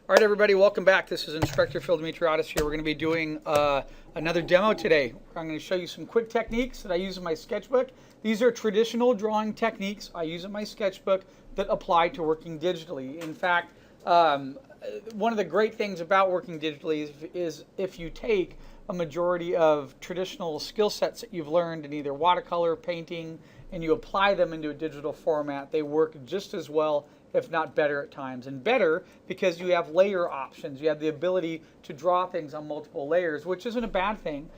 All right, everybody, welcome back. This is Instructor Phil Dimitriadis here. We're going to be doing another demo today. I'm going to show you some quick techniques that I use in my sketchbook. These are traditional drawing techniques I use in my sketchbook that apply to working digitally. In fact, one of the great things about working digitally is if you take a majority of traditional skill sets that you've learned in either watercolor, painting, and you apply them into a digital format, they work just as well, if not better at times. And better because you have layer options. You have the ability to draw things on multiple layers, which isn't a bad thing.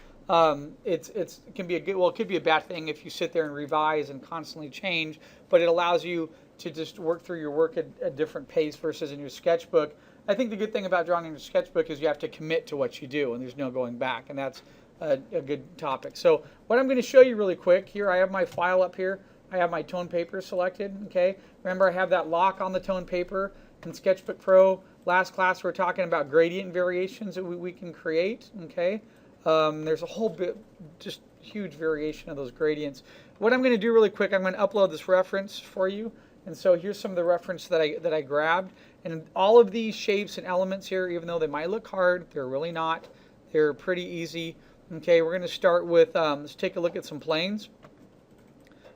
It can be a good, well, it could be a bad thing if you sit there and revise and constantly change, but it allows you to just work through your work at a different pace versus in your sketchbook. I think the good thing about drawing in your sketchbook is you have to commit to what you do, and there's no going back, and that's a good topic. So what I'm going to show you really quick here, I have my file up here. I have my tone paper selected. Okay, remember I have that lock on the tone paper in Sketchbook Pro. Last class we were talking about gradient variations that we can create. Okay, there's a whole bit, just huge variation of those gradients. What I'm going to do really quick, I'm going to upload this reference for you. And so here's some of the reference that I grabbed. And all of these shapes and elements here, even though they might look hard, they're really not. They're pretty easy. Okay, we're going to start with, let's take a look at some planes.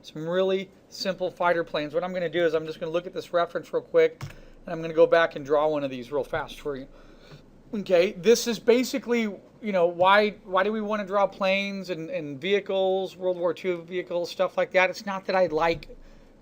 Some really simple fighter planes. What I'm going to do is I'm just going to look at this reference real quick, and I'm going to go back and draw one of these real fast for you. Okay, this is basically, you know, why do we want to draw planes and vehicles, World War II vehicles, stuff like that? It's not that I like,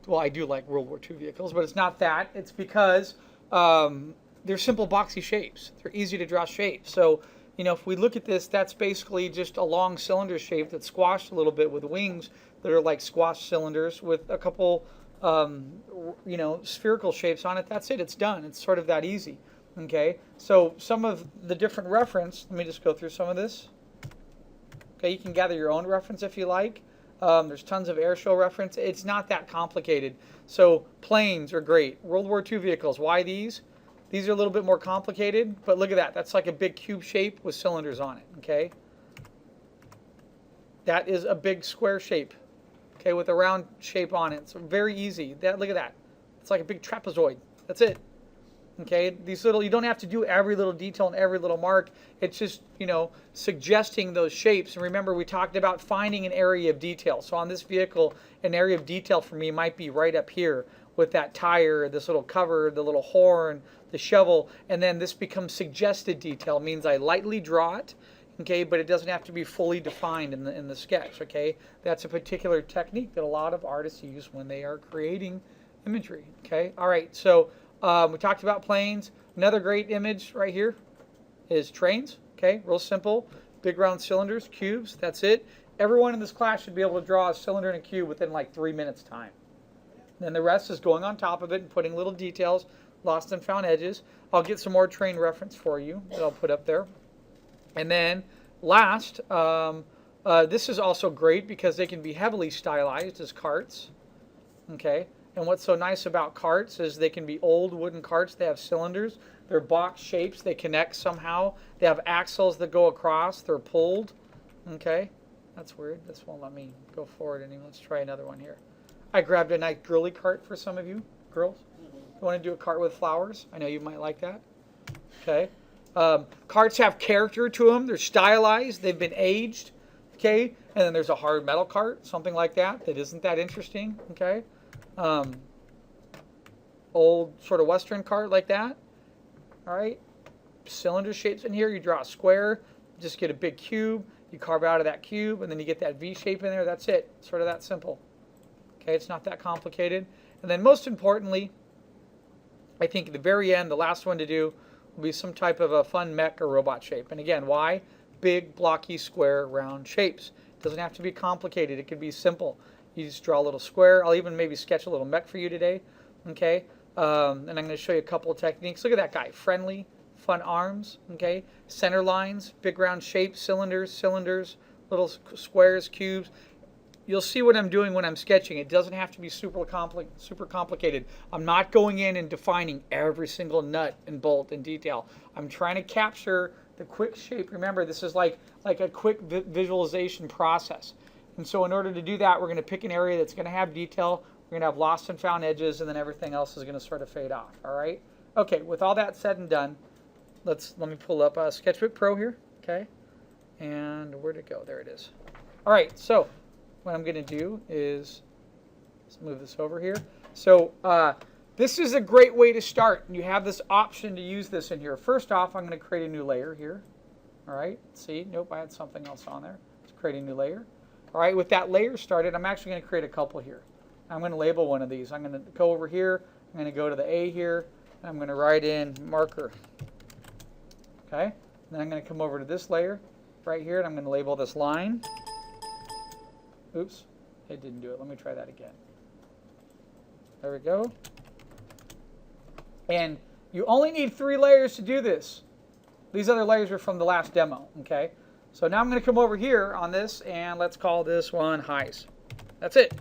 well, I do like World War II vehicles, but it's not that. It's because they're simple boxy shapes. They're easy to draw shapes. So, you know, if we look at this, that's basically just a long cylinder shape that's squashed a little bit with wings that are like squashed cylinders with a couple, you know, spherical shapes on it. That's it. It's done. It's sort of that easy. Okay. So some of the different reference, let me just go through some of this. Okay. You can gather your own reference if you like. There's tons of airshow reference. It's not that complicated. So planes are great. World War II vehicles. Why these? These are a little bit more complicated, but look at that. That's like a big cube shape with cylinders on it. Okay. That is a big square shape. Okay, with a round shape on it. So very easy. Look at that. It's like a big trapezoid. That's it. Okay, these little, you don't have to do every little detail and every little mark. It's just, you know, suggesting those shapes. And remember, we talked about finding an area of detail. So on this vehicle, an area of detail for me might be right up here with that tire, this little cover, the little horn, the shovel, and then this becomes suggested detail. It means I lightly draw it. Okay, but it doesn't have to be fully defined in the sketch. Okay, that's a particular technique that a lot of artists use when they are creating imagery. Okay, all right. So we talked about planes. Another great image right here is trains. Okay, real simple, big round cylinders, cubes. That's it. Everyone in this class should be able to draw a cylinder and a cube within like 3 minutes time. Then the rest is going on top of it and putting little details, lost and found edges. I'll get some more train reference for you that I'll put up there. And then last, this is also great because they can be heavily stylized as carts. Okay, and what's so nice about carts is they can be old wooden carts. They have cylinders. They're box shapes. They connect somehow. They have axles that go across. They're pulled. Okay, that's weird. This won't let me go forward anymore. Let's try another one here. I grabbed a nice girly cart for some of you girls. You want to do a cart with flowers? I know you might like that. Okay. Carts have character to them. They're stylized. They've been aged. Okay. And then there's a hard metal cart, something like that, that isn't that interesting. Okay. Old sort of Western cart like that. All right. Cylinder shapes in here. You draw a square. Just get a big cube. You carve out of that cube, and then you get that V shape in there. That's it. Sort of that simple. Okay. It's not that complicated. And then most importantly, I think at the very end, the last one to do will be some type of a fun mech or robot shape. And again, why? Big, blocky, square, round shapes. It doesn't have to be complicated. It could be simple. You just draw a little square. I'll even maybe sketch a little mech for you today. Okay. And I'm going to show you a couple of techniques. Look at that guy. Friendly, fun arms. Okay. Center lines, big round shapes, cylinders, little squares, cubes. You'll see what I'm doing when I'm sketching. It doesn't have to be super complicated. I'm not going in and defining every single nut and bolt in detail. I'm trying to capture the quick shape. Remember, this is like a quick visualization process. And so in order to do that, we're going to pick an area that's going to have detail. We're going to have lost and found edges, and then everything else is going to sort of fade off. All right? Okay, with all that said and done, let me pull up Sketchbook Pro here, okay? And where'd it go? There it is. All right, so what I'm going to do is let's move this over here. So this is a great way to start. You have this option to use this in here. First off, I'm going to create a new layer here. All right, see, nope, I had something else on there. Let's create a new layer. All right, with that layer started, I'm actually going to create a couple here. I'm going to label one of these. I'm going to go over here. I'm going to go to the A here. And I'm going to write in marker. Okay, then I'm going to come over to this layer right here, and I'm going to label this line. Oops, it didn't do it. Let me try that again. There we go. And you only need 3 layers to do this. These other layers are from the last demo, okay? So now I'm going to come over here on this, and let's call this one highs. That's it.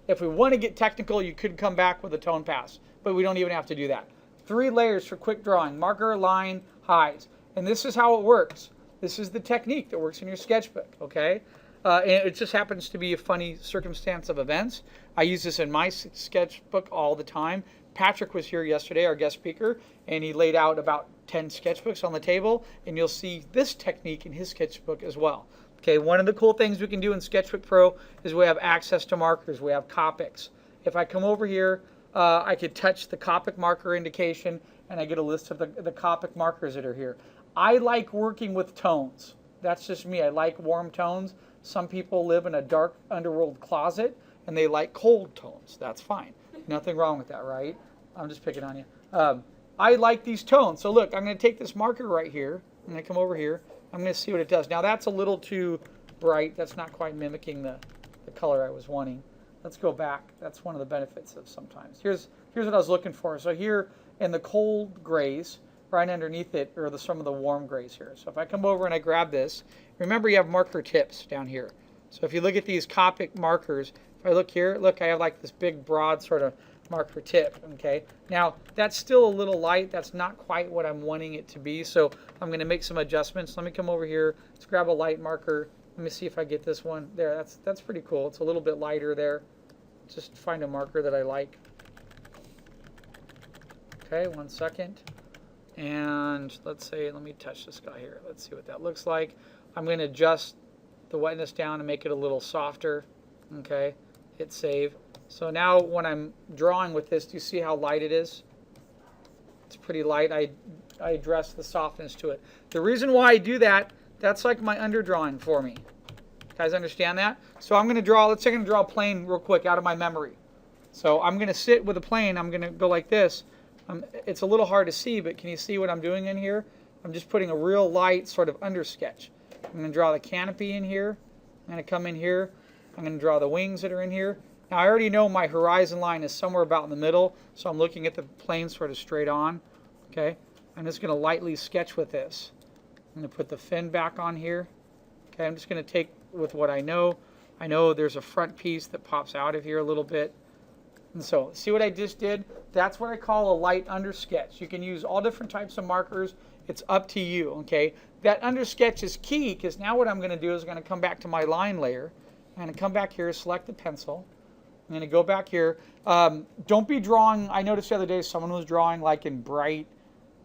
If we want to get technical, you could come back with a tone pass, but we don't even have to do that. 3 layers for quick drawing: marker, line, highs. And this is how it works. This is the technique that works in your sketchbook, okay? And it just happens to be a funny circumstance of events. I use this in my sketchbook all the time. Patrick was here yesterday, our guest speaker, and he laid out about 10 sketchbooks on the table, and you'll see this technique in his sketchbook as well. Okay, one of the cool things we can do in Sketchbook Pro is we have access to markers. We have Copics. If I come over here, I could touch the Copic marker indication, and I get a list of the Copic markers that are here. I like working with tones. That's just me. I like warm tones. Some people live in a dark underworld closet, and they like cold tones. That's fine. Nothing wrong with that, right? I'm just picking on you. I like these tones. So look, I'm going to take this marker right here. I'm going to come over here. I'm going to see what it does. Now that's a little too bright. That's not quite mimicking the color I was wanting. Let's go back. That's one of the benefits of sometimes. Here's what I was looking for. So here in the cold grays, right underneath it are some of the warm grays here. So if I come over and I grab this, remember you have marker tips down here. So if you look at these Copic markers, if I look here, look, I have like this big broad sort of marker tip, okay? Now, that's still a little light. That's not quite what I'm wanting it to be, so I'm going to make some adjustments. Let me come over here. Let's grab a light marker. Let me see if I get this one. There, that's pretty cool. It's a little bit lighter there. Just find a marker that I like. Okay, 1 second. And let's say, let me touch this guy here. Let's see what that looks like. I'm going to adjust the wetness down and make it a little softer. Okay, hit save. So now when I'm drawing with this, do you see how light it is? It's pretty light. I address the softness to it. The reason why I do that, that's like my underdrawing for me. You guys understand that? So I'm going to draw, let's say I'm going to draw a plane real quick out of my memory. So I'm going to sit with a plane. I'm going to go like this. It's a little hard to see, but can you see what I'm doing in here? I'm just putting a real light sort of under sketch. I'm going to draw the canopy in here. I'm going to come in here. I'm going to draw the wings that are in here. Now I already know my horizon line is somewhere about in the middle, so I'm looking at the plane sort of straight on. Okay, I'm just going to lightly sketch with this. I'm going to put the fin back on here. Okay, I'm just going to take with what I know. I know there's a front piece that pops out of here a little bit. And so, see what I just did? That's what I call a light under sketch. You can use all different types of markers. It's up to you, okay? That under sketch is key, because now what I'm going to do is I'm going to come back to my line layer. I'm going to come back here, select the pencil. I'm going to go back here. Don't be drawing. I noticed the other day someone was drawing like in bright,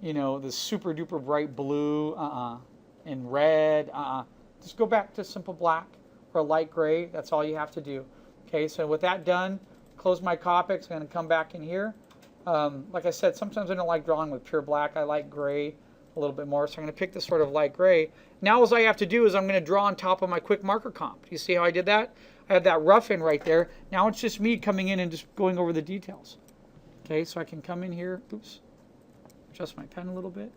you know, the super duper bright blue, in red, Just go back to simple black or light gray. That's all you have to do. Okay, so with that done, close my Copics. I'm going to come back in here. Like I said, sometimes I don't like drawing with pure black. I like gray a little bit more, so I'm going to pick this sort of light gray. Now all I have to do is I'm going to draw on top of my quick marker comp. You see how I did that? I had that rough in right there. Now it's just me coming in and just going over the details. Okay, so I can come in here, oops, adjust my pen a little bit,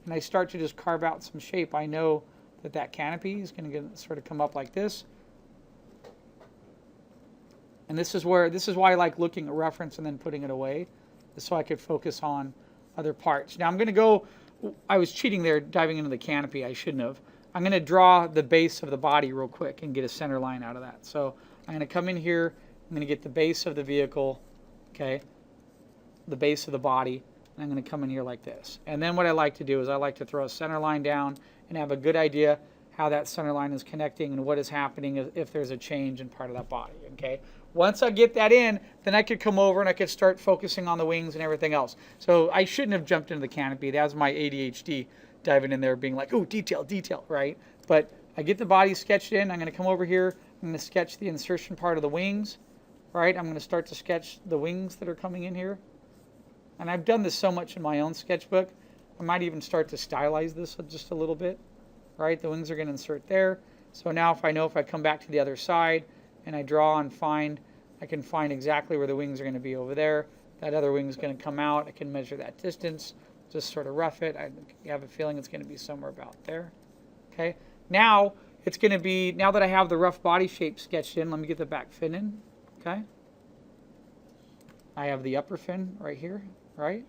and I start to just carve out some shape. I know that that canopy is going to sort of come up like this. And this is why I like looking at reference and then putting it away, just so I could focus on other parts. Now I'm going to go, I was cheating there diving into the canopy, I shouldn't have. I'm going to draw the base of the body real quick and get a center line out of that. So I'm going to come in here, I'm going to get the base of the vehicle, okay, the base of the body, and I'm going to come in here like this. And then what I like to do is I like to throw a center line down and have a good idea how that center line is connecting and what is happening if there's a change in part of that body, okay? Once I get that in, then I could come over and I could start focusing on the wings and everything else. So I shouldn't have jumped into the canopy. That was my ADHD diving in there being like, oh, detail, detail, right? But I get the body sketched in. I'm going to come over here. I'm going to sketch the insertion part of the wings, right? I'm going to start to sketch the wings that are coming in here. And I've done this so much in my own sketchbook, I might even start to stylize this just a little bit, right? The wings are going to insert there. So now if I come back to the other side and I draw and find, I can find exactly where the wings are going to be over there. That other wing is going to come out. I can measure that distance, just sort of rough it. I have a feeling it's going to be somewhere about there. Okay. Now it's going to be, now that I have the rough body shape sketched in, let me get the back fin in. Okay. I have the upper fin right here, right?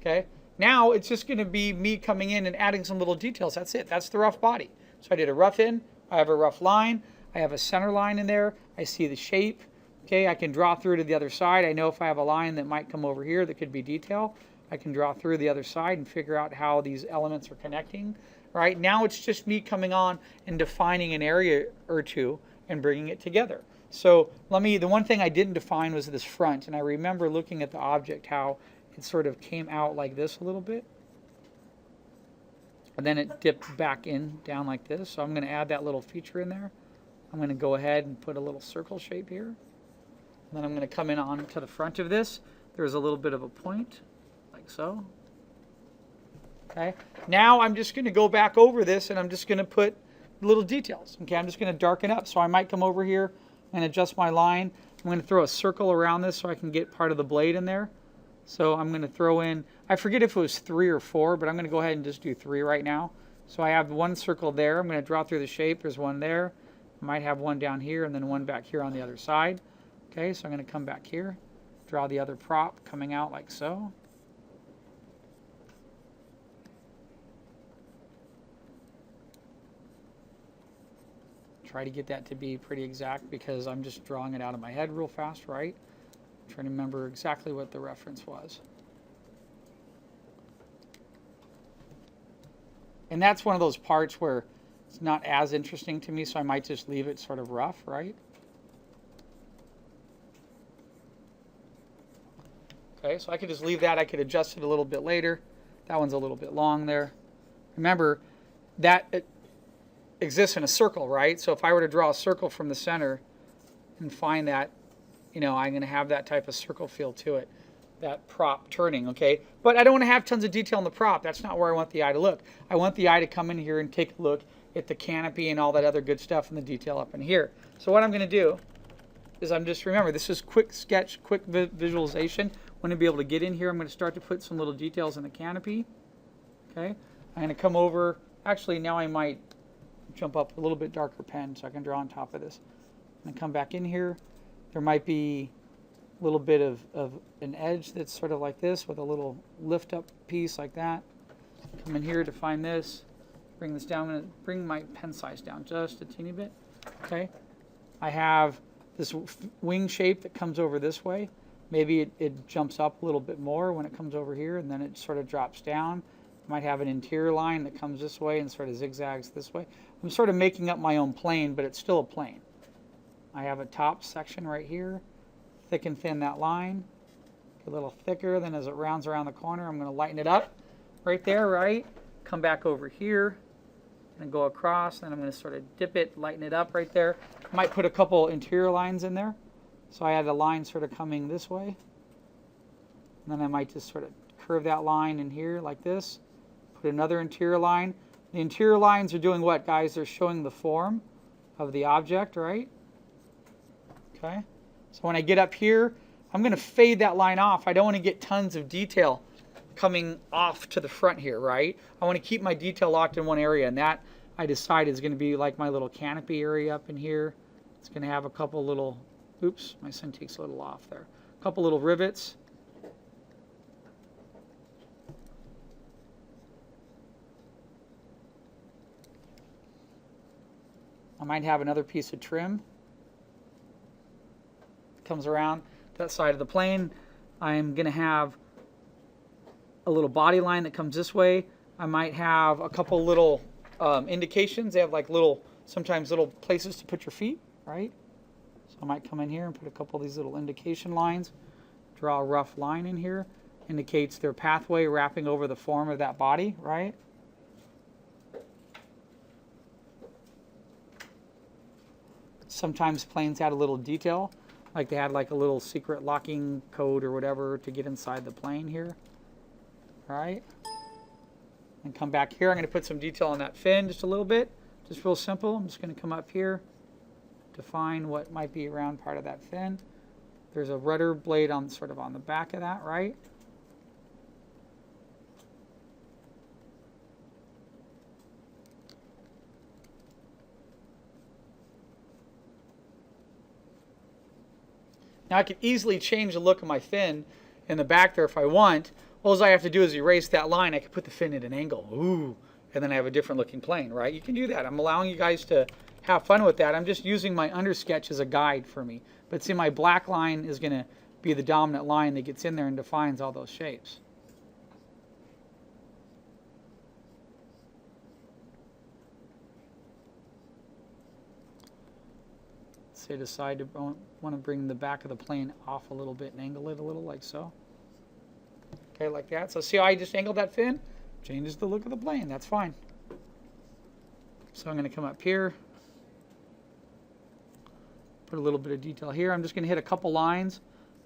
Okay. Now it's just going to be me coming in and adding some little details. That's it. That's the rough body. So I did a rough in. I have a rough line. I have a center line in there. I see the shape. Okay, I can draw through to the other side. I know if I have a line that might come over here that could be detail, I can draw through the other side and figure out how these elements are connecting. Right now it's just me coming on and defining an area or two and bringing it together. So the one thing I didn't define was this front, and I remember looking at the object how it sort of came out like this a little bit. And then it dipped back in, down like this. So I'm going to add that little feature in there. I'm going to go ahead and put a little circle shape here. And then I'm going to come in on to the front of this. There's a little bit of a point, like so. Okay. Now I'm just going to go back over this and I'm just going to put little details. Okay, I'm just going to darken up. So I might come over here and adjust my line. I'm going to throw a circle around this so I can get part of the blade in there. So I'm going to throw in, I forget if it was 3 or 4, but I'm going to go ahead and just do 3 right now. So I have one circle there. I'm going to draw through the shape. There's one there. I might have one down here and then one back here on the other side. Okay, so I'm going to come back here, draw the other prop coming out like so. Try to get that to be pretty exact because I'm just drawing it out of my head real fast, right? I'm trying to remember exactly what the reference was. And that's one of those parts where it's not as interesting to me, so I might just leave it sort of rough, right? Okay, so I could just leave that. I could adjust it a little bit later. That one's a little bit long there. Remember, that it exists in a circle, right? So if I were to draw a circle from the center and find that, I'm going to have that type of circle feel to it, that prop turning, okay? But I don't want to have tons of detail in the prop. That's not where I want the eye to look. I want the eye to come in here and take a look at the canopy and all that other good stuff and the detail up in here. So what I'm going to do is remember, this is quick sketch, quick visualization. I'm going to be able to get in here. I'm going to start to put some little details in the canopy. Okay, I'm going to come over. Actually, now I might jump up a little bit darker pen so I can draw on top of this. I'm going to come back in here. There might be a little bit of an edge that's sort of like this with a little lift up piece like that. Come in here to find this. Bring this down. I'm going to bring my pen size down just a teeny bit. Okay, I have this wing shape that comes over this way. Maybe it jumps up a little bit more when it comes over here, and then it sort of drops down. I might have an interior line that comes this way and sort of zigzags this way. I'm sort of making up my own plane, but it's still a plane. I have a top section right here. Thick and thin that line. A little thicker, then as it rounds around the corner, I'm going to lighten it up right there, right? Come back over here and go across, and I'm going to sort of dip it, lighten it up right there. I might put a couple interior lines in there. So I had a line sort of coming this way. And then I might just sort of curve that line in here like this. Put another interior line. The interior lines are doing what, guys? They're showing the form of the object, right? Okay. So when I get up here, I'm going to fade that line off. I don't want to get tons of detail coming off to the front here, right? I want to keep my detail locked in one area, and that I decide is going to be like my little canopy area up in here. It's going to have a couple little, oops, my Cintiq's a little off there. A couple little rivets. I might have another piece of trim. Comes around that side of the plane. I'm going to have a little body line that comes this way. I might have a couple little indications. They have like sometimes little places to put your feet, right? So I might come in here and put a couple of these little indication lines. Draw a rough line in here. indicates their pathway wrapping over the form of that body, right? Sometimes planes had a little detail, like they had like a little secret locking code or whatever to get inside the plane here, right? And come back here. I'm going to put some detail on that fin just a little bit, just real simple. I'm just going to come up here, define what might be around part of that fin. There's a rudder blade on sort of on the back of that, right? Now I could easily change the look of my fin in the back there if I want. All I have to do is erase that line. I can put the fin at an angle. Ooh, and then I have a different looking plane, right? You can do that. I'm allowing you guys to have fun with that. I'm just using my undersketch as a guide for me. But see, my black line is going to be the dominant line that gets in there and defines all those shapes. Say decide to want to bring the back of the plane off a little bit and angle it a little like so. Okay, like that. So see how I just angled that fin? Changes the look of the plane. That's fine. So I'm going to come up here, put a little bit of detail here. I'm just going to hit a couple lines.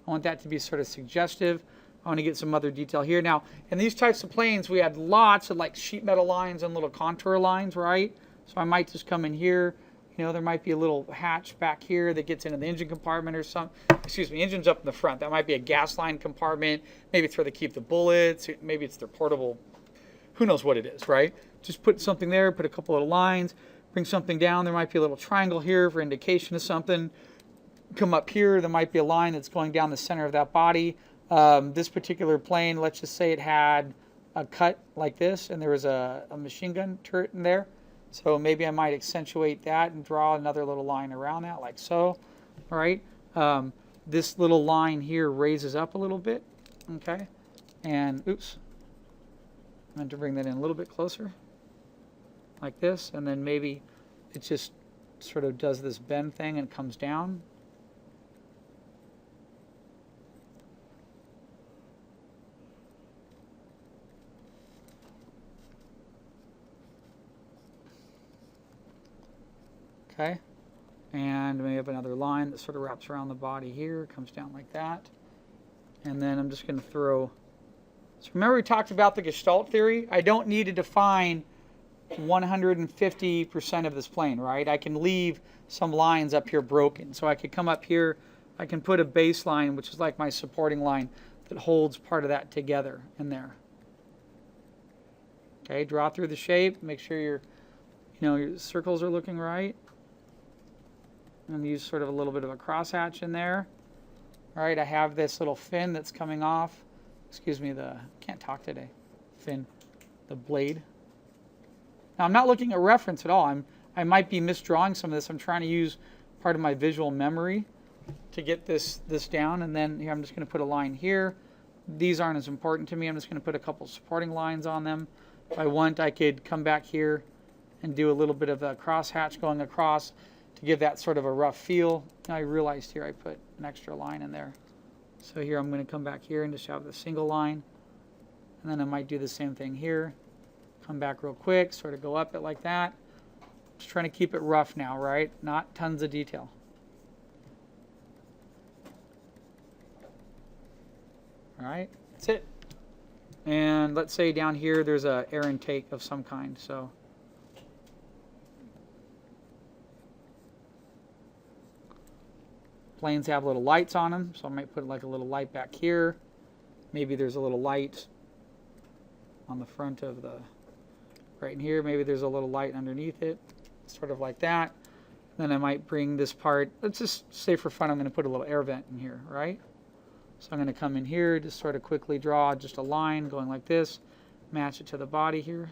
I want that to be sort of suggestive. I want to get some other detail here. Now, in these types of planes, we had lots of like sheet metal lines and little contour lines, right? So I might just come in here. You know, there might be a little hatch back here that gets into the engine compartment or something. Excuse me, engine's up in the front. That might be a gas line compartment. Maybe it's where they keep the bullets. Maybe it's their portable. Who knows what it is, right? Just put something there, put a couple little lines, bring something down. There might be a little triangle here for indication of something. Come up here, there might be a line that's going down the center of that body. This particular plane, let's just say it had a cut like this, and there was a machine gun turret in there. So maybe I might accentuate that and draw another little line around that like so, all right? This little line here raises up a little bit, okay? And, oops, I meant to bring that in a little bit closer, like this, and then maybe it just sort of does this bend thing and comes down. Okay, and maybe have another line that sort of wraps around the body here, comes down like that. And then I'm just going to throw, so remember we talked about the Gestalt theory? I don't need to define 150% of this plane, right? I can leave some lines up here broken. So I could come up here, I can put a baseline, which is like my supporting line, that holds part of that together in there. Okay, draw through the shape, make sure your circles are looking right. And use sort of a little bit of a crosshatch in there. All right, I have this little fin that's coming off. Excuse me, can't talk today. Fin, the blade. Now I'm not looking at reference at all. I might be misdrawing some of this. I'm trying to use part of my visual memory to get this down. And then here I'm just going to put a line here. These aren't as important to me. I'm just going to put a couple supporting lines on them. If I want, I could come back here and do a little bit of a crosshatch going across to give that sort of a rough feel. Now I realized here I put an extra line in there. So here I'm going to come back here and just have the single line. And then I might do the same thing here. Come back real quick, sort of go up it like that. Just trying to keep it rough now, right? Not tons of detail. All right, that's it. And let's say down here there's a air intake of some kind. So planes have little lights on them, so I might put like a little light back here. Maybe there's a little light on the front of the, right in here. Maybe there's a little light underneath it, sort of like that. Then I might bring this part, let's just say for fun I'm going to put a little air vent in here, right? So I'm going to come in here, just sort of quickly draw just a line going like this, match it to the body here.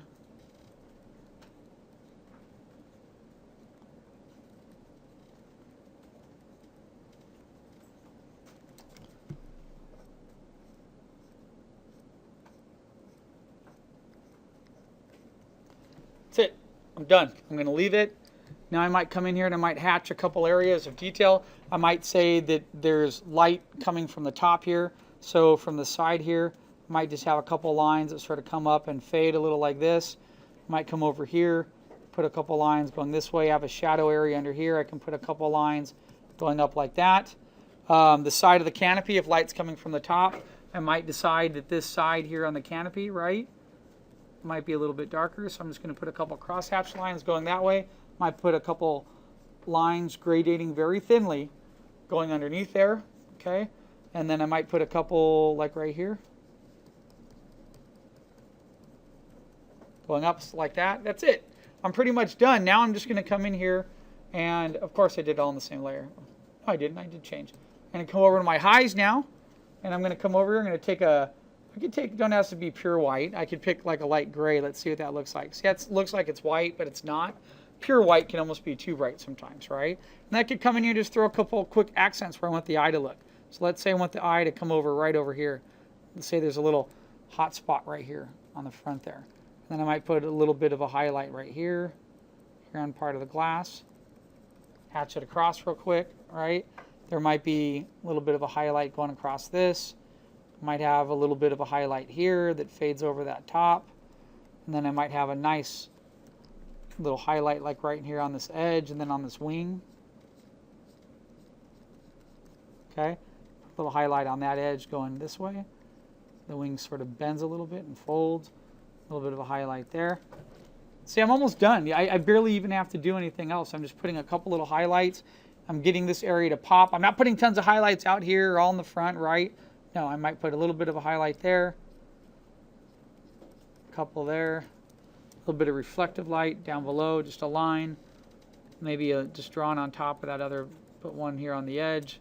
That's it. I'm done. I'm going to leave it. Now I might come in here and I might hatch a couple areas of detail. I might say that there's light coming from the top here. So from the side here, Might just have a couple lines that sort of come up and fade a little like this. Might come over here, put a couple lines going this way. I have a shadow area under here. I can put a couple lines going up like that. The side of the canopy, if light's coming from the top, I might decide that this side here on the canopy, right, might be a little bit darker. So I'm just going to put a couple crosshatch lines going that way. Might put a couple lines gradating very thinly going underneath there, okay? And then I might put a couple like right here, going up like that. That's it. I'm pretty much done. Now I'm just going to come in here, and of course I did it all in the same layer. No, I didn't. I did change. I'm going to come over to my highs now, and I'm going to come over here. I'm going to take a, I could take, don't have to be pure white. I could pick like a light gray. Let's see what that looks like. See, it looks like it's white, but it's not. Pure white can almost be too bright sometimes, right? And I could come in here and just throw a couple quick accents where I want the eye to look. So let's say I want the eye to come over right over here. Let's say there's a little hot spot right here on the front there. And then I might put a little bit of a highlight right here, here on part of the glass. Hatch it across real quick, right? There might be a little bit of a highlight going across this. Might have a little bit of a highlight here that fades over that top. And then I might have a nice little highlight like right here on this edge and then on this wing. Okay, a little highlight on that edge going this way. The wing sort of bends a little bit and folds. A little bit of a highlight there. See, I'm almost done. I barely even have to do anything else. I'm just putting a couple little highlights. I'm getting this area to pop. I'm not putting tons of highlights out here or all in the front, right? No, I might put a little bit of a highlight there. A couple there. A little bit of reflective light down below, just a line. Maybe just drawn on top of that other, put one here on the edge.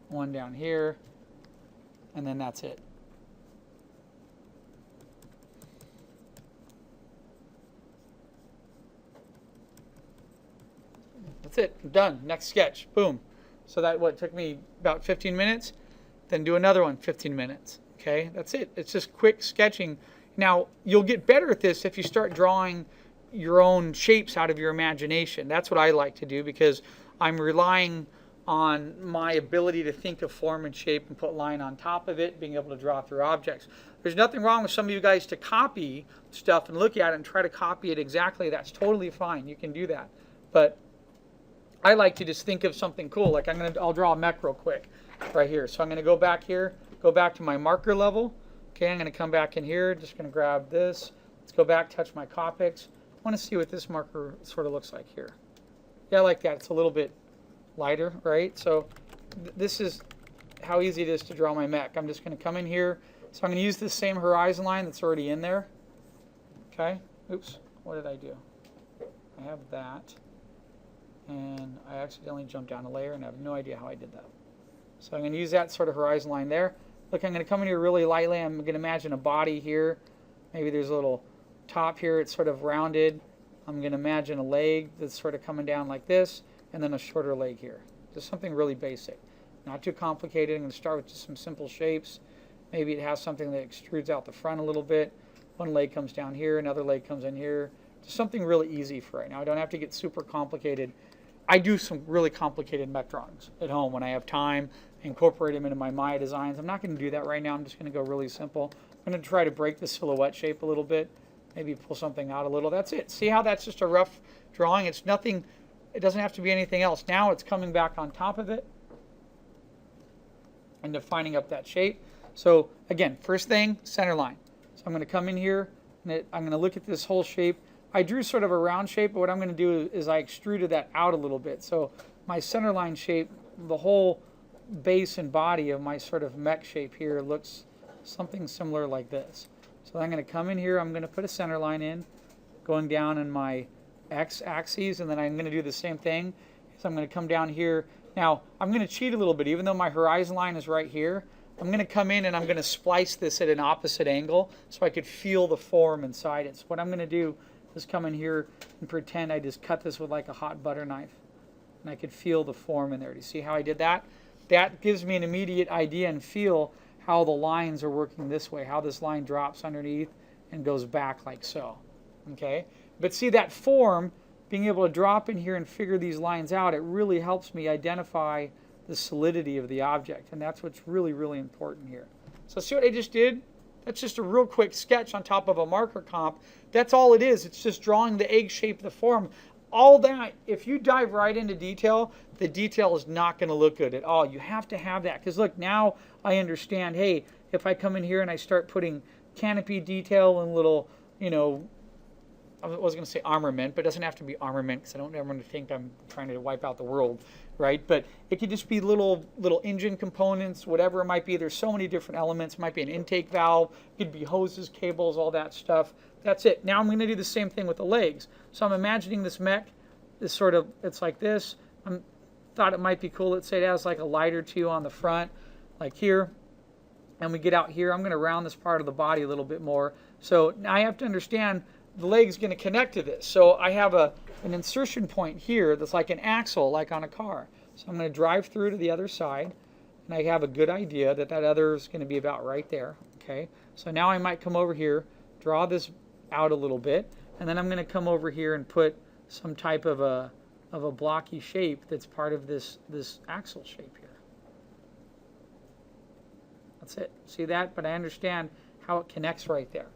One down here. And then that's it. That's it. I'm done. Next sketch. Boom. So that what took me about 15 minutes. Then do another one, 15 minutes. Okay, that's it. It's just quick sketching. Now, you'll get better at this if you start drawing your own shapes out of your imagination. That's what I like to do because I'm relying on my ability to think of form and shape and put line on top of it, being able to draw through objects. There's nothing wrong with some of you guys to copy stuff and look at it and try to copy it exactly. That's totally fine. You can do that. But I like to just think of something cool. Like I'll draw a mech real quick right here. So I'm going to go back here, go back to my marker level. Okay, I'm going to come back in here, just going to grab this. Let's go back, touch my Copics. I want to see what this marker sort of looks like here. Yeah, I like that. It's a little bit lighter, right? So this is how easy it is to draw my mech. I'm just going to come in here. So I'm going to use this same horizon line that's already in there. Okay, oops, what did I do? I have that. And I accidentally jumped down a layer and I have no idea how I did that. So I'm going to use that sort of horizon line there. Look, I'm going to come in here really lightly. I'm going to imagine a body here. Maybe there's a little top here. It's sort of rounded. I'm going to imagine a leg that's sort of coming down like this, and then a shorter leg here. Just something really basic. Not too complicated. I'm going to start with just some simple shapes. Maybe it has something that extrudes out the front a little bit. One leg comes down here, another leg comes in here. Just something really easy for right now. I don't have to get super complicated. I do some really complicated mech drawings at home when I have time, incorporate them into my Maya designs. I'm not going to do that right now. I'm just going to go really simple. I'm going to try to break the silhouette shape a little bit, maybe pull something out a little. That's it. See how that's just a rough drawing? It's nothing, it doesn't have to be anything else. Now it's coming back on top of it and defining up that shape. So again, first thing, center line. So I'm going to come in here and I'm going to look at this whole shape. I drew sort of a round shape, but what I'm going to do is I extruded that out a little bit. So my center line shape, the whole base and body of my sort of mech shape here looks something similar like this. So I'm going to come in here, I'm going to put a center line in, going down in my x-axis, and then I'm going to do the same thing. So I'm going to come down here. Now, I'm going to cheat a little bit. Even though my horizon line is right here, I'm going to come in and I'm going to splice this at an opposite angle so I could feel the form inside it. So what I'm going to do is come in here and pretend I just cut this with like a hot butter knife. And I could feel the form in there. Do you see how I did that? That gives me an immediate idea and feel how the lines are working this way, how this line drops underneath and goes back like so. Okay? But see that form, being able to drop in here and figure these lines out, it really helps me identify the solidity of the object. And that's what's really, really important here. So see what I just did? That's just a real quick sketch on top of a marker comp. That's all it is. It's just drawing the egg shape of the form. All that, if you dive right into detail, the detail is not going to look good at all. You have to have that. Because look, now I understand, hey, if I come in here and I start putting canopy detail and little, you know, I was going to say armament, but it doesn't have to be armament because I don't ever think I'm trying to wipe out the world, right? But it could just be little engine components, whatever it might be. There's so many different elements. It might be an intake valve. It could be hoses, cables, all that stuff. That's it. Now I'm going to do the same thing with the legs. So I'm imagining this mech is sort of, it's like this. I thought it might be cool. Let's say it has like a light or two on the front, like here. And we get out here. I'm going to round this part of the body a little bit more. So now I have to understand the leg is going to connect to this. So I have an insertion point here that's like an axle, like on a car. So I'm going to drive through to the other side, and I have a good idea that that other is going to be about right there. Okay. So now I might come over here, draw this out a little bit, and then I'm going to come over here and put some type of a blocky shape that's part of this axle shape here. That's it. See that? But I understand how it connects right there.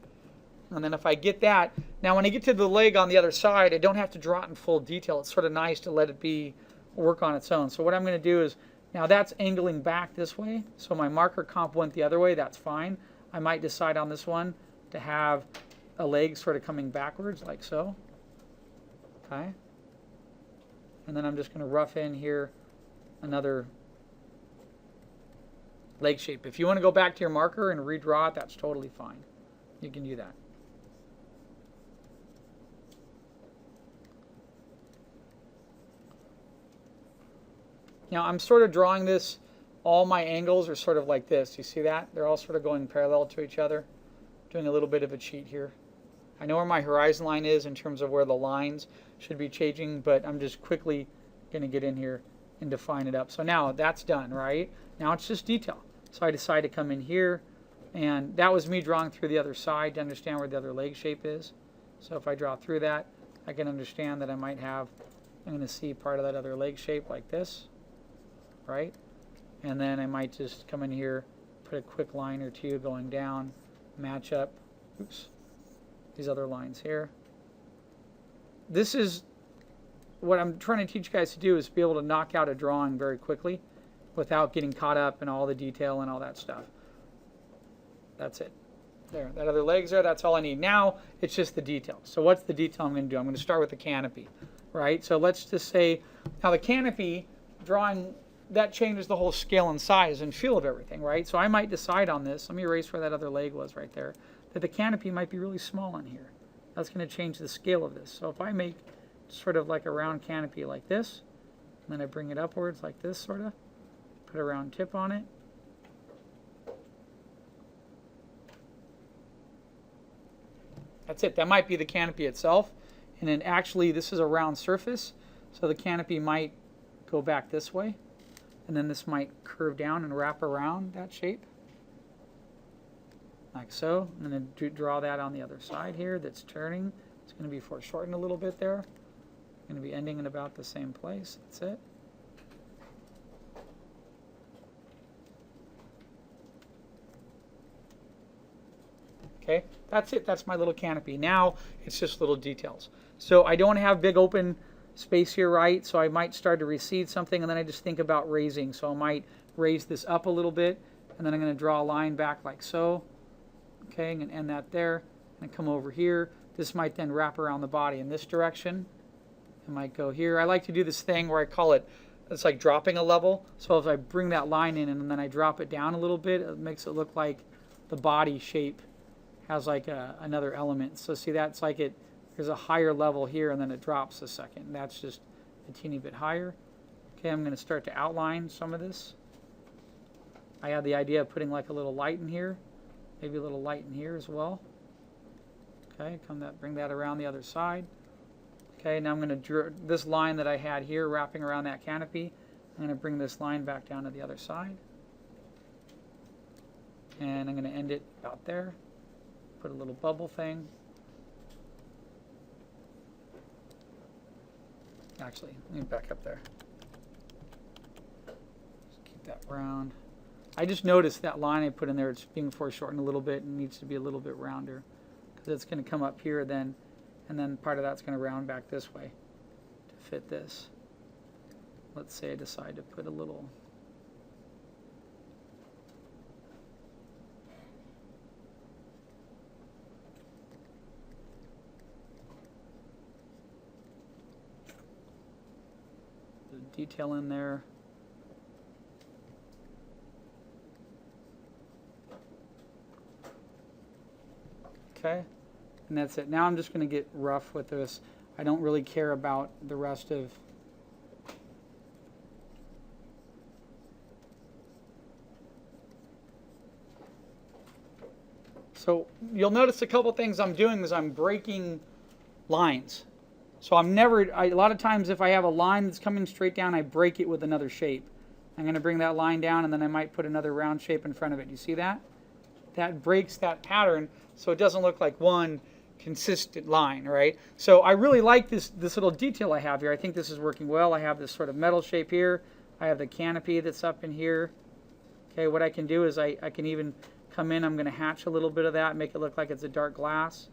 And then if I get that, now when I get to the leg on the other side, I don't have to draw it in full detail. It's sort of nice to let it work on its own. So what I'm going to do is, now that's angling back this way. So my marker comp went the other way. That's fine. I might decide on this one to have a leg sort of coming backwards like so. Okay. And then I'm just going to rough in here another leg shape. If you want to go back to your marker and redraw it, that's totally fine. You can do that. Now I'm sort of drawing this, all my angles are sort of like this. You see that? They're all sort of going parallel to each other. Doing a little bit of a cheat here. I know where my horizon line is in terms of where the lines should be changing, but I'm just quickly going to get in here and define it up. So now that's done, right? Now it's just detail. So I decide to come in here, and that was me drawing through the other side to understand where the other leg shape is. So if I draw through that, I can understand that I might have, I'm going to see part of that other leg shape like this. Right? And then I might just come in here, put a quick line or two going down, match up, oops, these other lines here. This is what I'm trying to teach you guys to do, is be able to knock out a drawing very quickly without getting caught up in all the detail and all that stuff. That's it. There, that other leg's there, that's all I need. Now it's just the detail. So what's the detail I'm going to do? I'm going to start with the canopy, right? So let's just say, now the canopy drawing, that changes the whole scale and size and feel of everything, right? So I might decide on this, let me erase where that other leg was right there, that the canopy might be really small on here. That's going to change the scale of this. So if I make sort of like a round canopy like this, and then I bring it upwards like this sort of, put a round tip on it. That's it. That might be the canopy itself. And then actually this is a round surface, so the canopy might go back this way. And then this might curve down and wrap around that shape, like so. And then draw that on the other side here that's turning. It's going to be foreshortened a little bit there. Going to be ending in about the same place. That's it. Okay, that's it. That's my little canopy. Now it's just little details. So I don't have big open space here, right? So I might start to recede something, and then I just think about raising. So I might raise this up a little bit, and then I'm going to draw a line back like so. Okay, I'm going to end that there, and come over here. This might then wrap around the body in this direction. It might go here. I like to do this thing where I call it, it's like dropping a level. So if I bring that line in and then I drop it down a little bit, it makes it look like the body shape has like another element. So see, that's like there's a higher level here, and then it drops a second. That's just a teeny bit higher. Okay, I'm going to start to outline some of this. I had the idea of putting like a little light in here, maybe a little light in here as well. Okay, bring that around the other side. Okay, now I'm going to draw this line that I had here wrapping around that canopy. I'm going to bring this line back down to the other side. And I'm going to end it out there. Put a little bubble thing. Actually, let me back up there. Just keep that round. I just noticed that line I put in there, it's being foreshortened a little bit and needs to be a little bit rounder, because it's going to come up here then, and then part of that's going to round back this way to fit this. Let's say I decide to put a little detail in there. Okay, and that's it. Now I'm just going to get rough with this. I don't really care about the rest of So you'll notice a couple things I'm doing is I'm breaking lines. So a lot of times if I have a line that's coming straight down, I break it with another shape. I'm going to bring that line down, and then I might put another round shape in front of it. You see that? That breaks that pattern so it doesn't look like one consistent line, right? So I really like this little detail I have here. I think this is working well. I have this sort of metal shape here. I have the canopy that's up in here. Okay, what I can do is I can even come in. I'm going to hatch a little bit of that and make it look like it's a dark glass.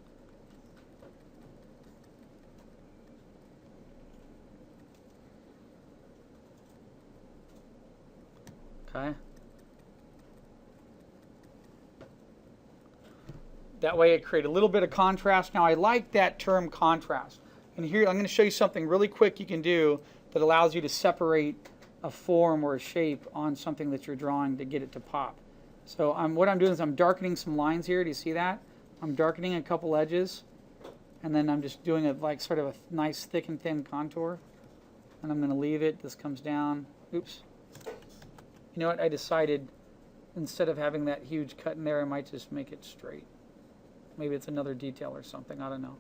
Okay. That way it creates a little bit of contrast. Now I like that term contrast. And here I'm going to show you something really quick you can do that allows you to separate a form or a shape on something that you're drawing to get it to pop. So what I'm doing is I'm darkening some lines here. Do you see that? I'm darkening a couple edges, and then I'm just doing sort of a nice thick and thin contour. And I'm going to leave it. This comes down. Oops. You know what? I decided instead of having that huge cut in there, I might just make it straight. Maybe it's another detail or something. I don't know.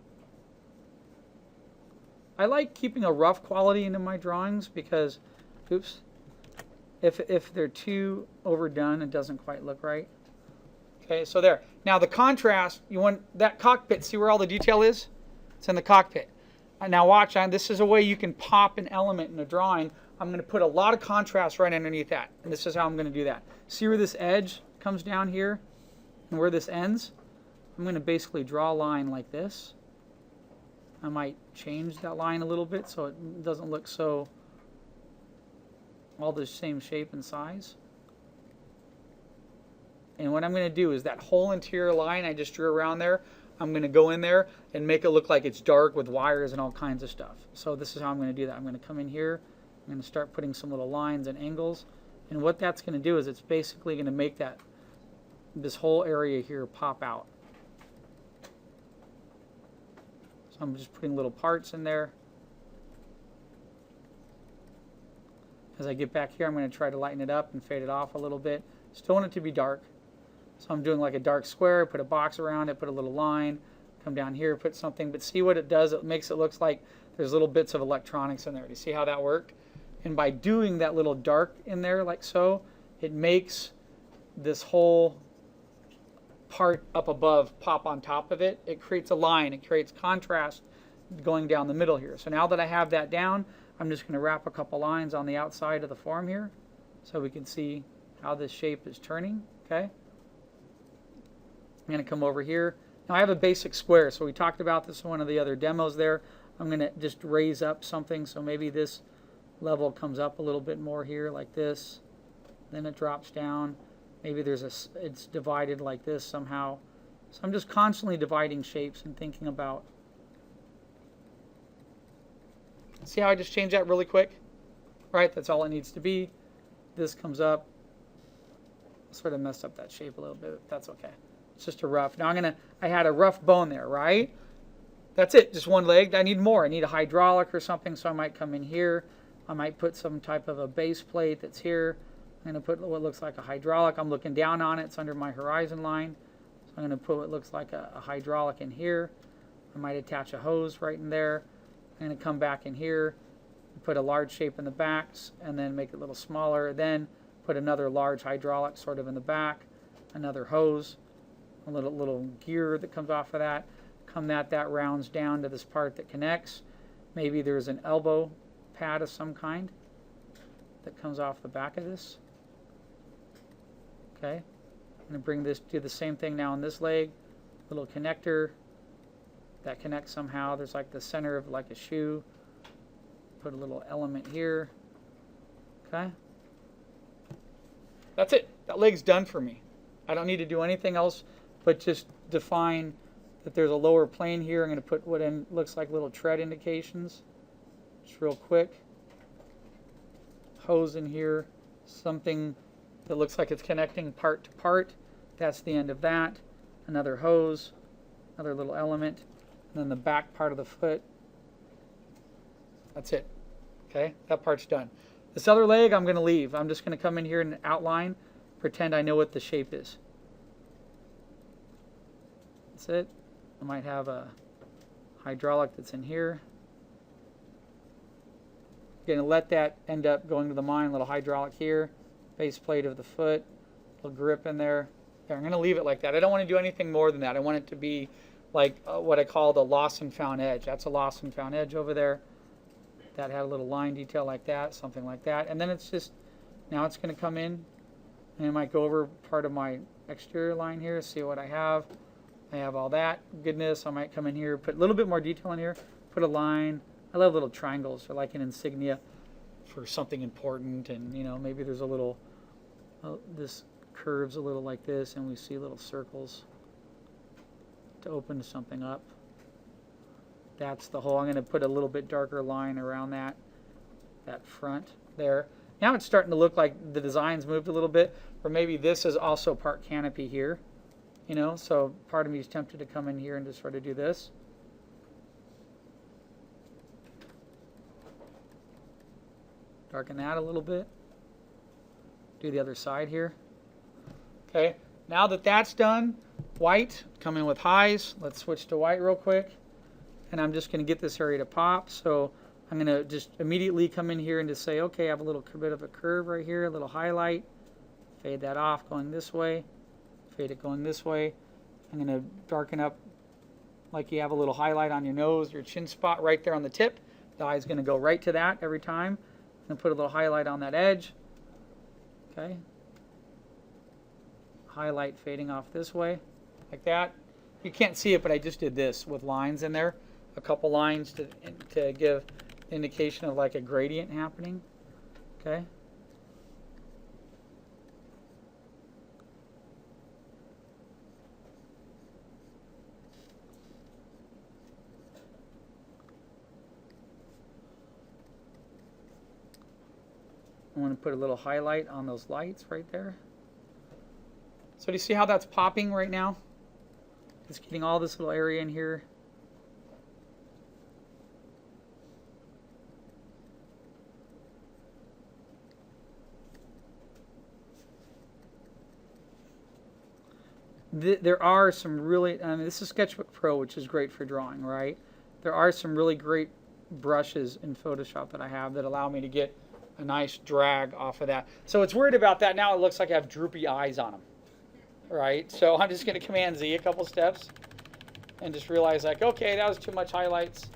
I like keeping a rough quality into my drawings because, oops, if they're too overdone, it doesn't quite look right. Okay, so there. Now the contrast, you want that cockpit. See where all the detail is? It's in the cockpit. Now watch, this is a way you can pop an element in a drawing. I'm going to put a lot of contrast right underneath that. And this is how I'm going to do that. See where this edge comes down here and where this ends? I'm going to basically draw a line like this. I might change that line a little bit so it doesn't look so all the same shape and size. And what I'm going to do is that whole interior line I just drew around there, I'm going to go in there and make it look like it's dark with wires and all kinds of stuff. So this is how I'm going to do that. I'm going to come in here. I'm going to start putting some little lines and angles. And what that's going to do is it's basically going to make this whole area here pop out. So I'm just putting little parts in there. As I get back here, I'm going to try to lighten it up and fade it off a little bit. Still want it to be dark. So I'm doing like a dark square, put a box around it, put a little line, come down here, put something. But see what it does? It makes it look like there's little bits of electronics in there. Do you see how that worked? And by doing that little dark in there like so, it makes this whole part up above pop on top of it. It creates a line. It creates contrast going down the middle here. So now that I have that down, I'm just going to wrap a couple lines on the outside of the form here so we can see how this shape is turning. Okay. I'm going to come over here. Now I have a basic square, so we talked about this in one of the other demos there. I'm going to just raise up something, so maybe this level comes up a little bit more here like this. Then it drops down. Maybe it's divided like this somehow. So I'm just constantly dividing shapes and thinking about. See how I just changed that really quick? Right, that's all it needs to be. This comes up. Sort of messed up that shape a little bit, but that's okay. It's just a rough. Now I had a rough bone there, right? That's it, just one leg. I need more. I need a hydraulic or something, so I might come in here. I might put some type of a base plate that's here. I'm going to put what looks like a hydraulic. I'm looking down on it. It's under my horizon line. So I'm going to put what looks like a hydraulic in here. I might attach a hose right in there. I'm going to come back in here, put a large shape in the back, and then make it a little smaller. Then put another large hydraulic sort of in the back, another hose, a little gear that comes off of that. That rounds down to this part that connects. Maybe there's an elbow pad of some kind that comes off the back of this. Okay, I'm going to bring this, do the same thing now on this leg. Little connector that connects somehow. There's like the center of like a shoe. Put a little element here. Okay. That's it. That leg's done for me. I don't need to do anything else but just define that there's a lower plane here. I'm going to put what looks like little tread indications. Just real quick. Hose in here. Something that looks like it's connecting part to part. That's the end of that. Another hose. Another little element. And then the back part of the foot. That's it. Okay, that part's done. This other leg I'm going to leave. I'm just going to come in here and outline, pretend I know what the shape is. That's it. I might have a hydraulic that's in here. Going to let that end up going to the mine. Little hydraulic here. Base plate of the foot. Little grip in there. I'm going to leave it like that. I don't want to do anything more than that. I want it to be like what I call the lost and found edge. That's a lost and found edge over there. That had a little line detail like that, something like that. And then it's just, now it's going to come in, and I might go over part of my exterior line here, see what I have. I have all that goodness. I might come in here, put a little bit more detail in here, put a line. I love little triangles. They're like an insignia for something important. And, you know, maybe there's a little, this curves a little like this, and we see little circles to open something up. That's the hole. I'm going to put a little bit darker line around that front there. Now it's starting to look like the design's moved a little bit, or maybe this is also part canopy here, you know, so part of me is tempted to come in here and just sort of do this. Darken that a little bit. Do the other side here. Okay, now that that's done, white, come in with highs. Let's switch to white real quick. And I'm just going to get this area to pop. So I'm going to just immediately come in here and just say, okay, I have a little bit of a curve right here, a little highlight. Fade that off going this way. Fade it going this way. I'm going to darken up like you have a little highlight on your nose, your chin spot right there on the tip. The eye is going to go right to that every time. And put a little highlight on that edge. Okay. Highlight fading off this way, like that. You can't see it, but I just did this with lines in there. A couple lines to give indication of like a gradient happening. Okay. I want to put a little highlight on those lights right there. So do you see how that's popping right now? It's getting all this little area in here. There are some really, I mean, this is Sketchbook Pro, which is great for drawing, right? There are some really great brushes in Photoshop that I have that allow me to get a nice drag off of that. So it's worried about that. Now it looks like I have droopy eyes on them, right? So I'm just going to Command Z a couple steps and just realize like, okay, that was too much highlights,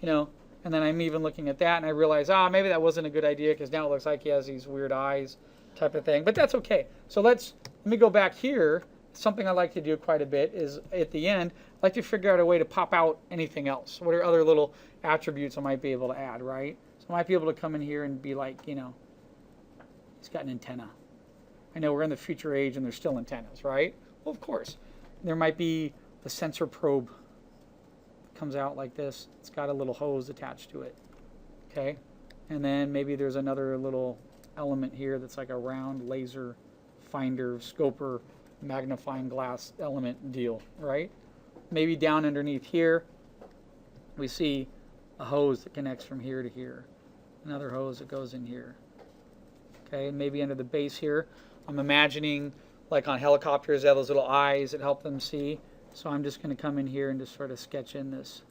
you know, and then I'm even looking at that and I realize, maybe that wasn't a good idea because now it looks like he has these weird eyes type of thing, but that's okay. So let me go back here. Something I like to do quite a bit is at the end, I like to figure out a way to pop out anything else. What are other little attributes I might be able to add, right? So I might be able to come in here and be like, you know, he's got an antenna. I know we're in the future age and there's still antennas, right? Well, of course. There might be a sensor probe. Comes out like this. It's got a little hose attached to it. Okay? And then maybe there's another little element here that's like a round laser finder, scoper, magnifying glass element deal, right? Maybe down underneath here, we see a hose that connects from here to here. Another hose that goes in here. Okay, and maybe under the base here, I'm imagining like on helicopters, they have those little eyes that help them see. So I'm just going to come in here and just sort of sketch in this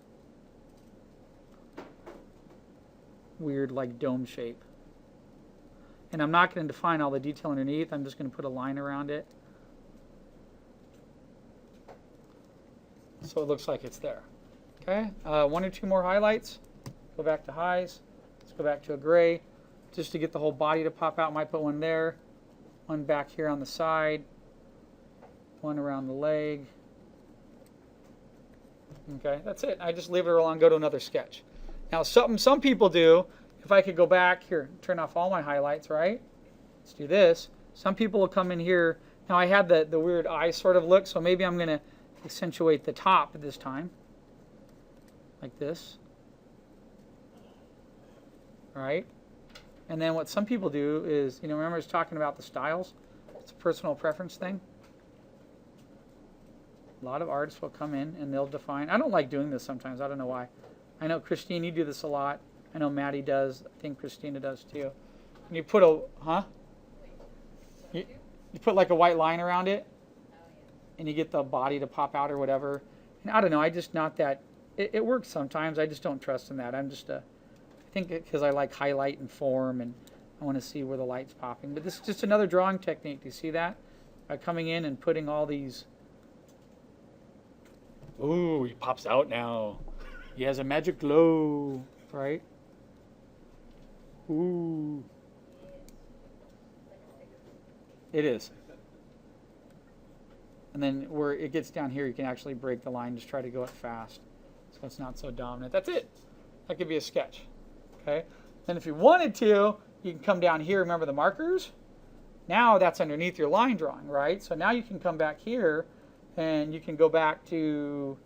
weird like dome shape. And I'm not going to define all the detail underneath. I'm just going to put a line around it. So it looks like it's there. Okay, one or two more highlights. Go back to highs. Let's go back to a gray. Just to get the whole body to pop out, might put one there. one back here on the side, one around the leg. Okay, that's it. I just leave it alone, go to another sketch. Now, some people do, if I could go back here, turn off all my highlights, right? Let's do this. Some people will come in here. Now, I had the weird eye sort of look, so maybe I'm going to accentuate the top at this time, like this. All right? And then what some people do is, remember I was talking about the styles? It's a personal preference thing. A lot of artists will come in and they'll define. I don't like doing this sometimes. I don't know why. I know, Christine, you do this a lot. I know Maddie does. I think Christina does too. And you put you put like a white line around it, and you get the body to pop out or whatever. And I don't know. I just not that. It works sometimes. I just don't trust in that. I think because I like highlight and form, and I want to see where the light's popping. But this is just another drawing technique. Do you see that? By coming in and putting all these. Ooh, he pops out now. He has a magic glow, right? Ooh. It is. And then where it gets down here, you can actually break the line. Just try to go it fast, so it's not so dominant. That's it. That could be a sketch. Okay. Then if you wanted to, you can come down here. Remember the markers? Now that's underneath your line drawing, right? So now you can come back here, and you can go back to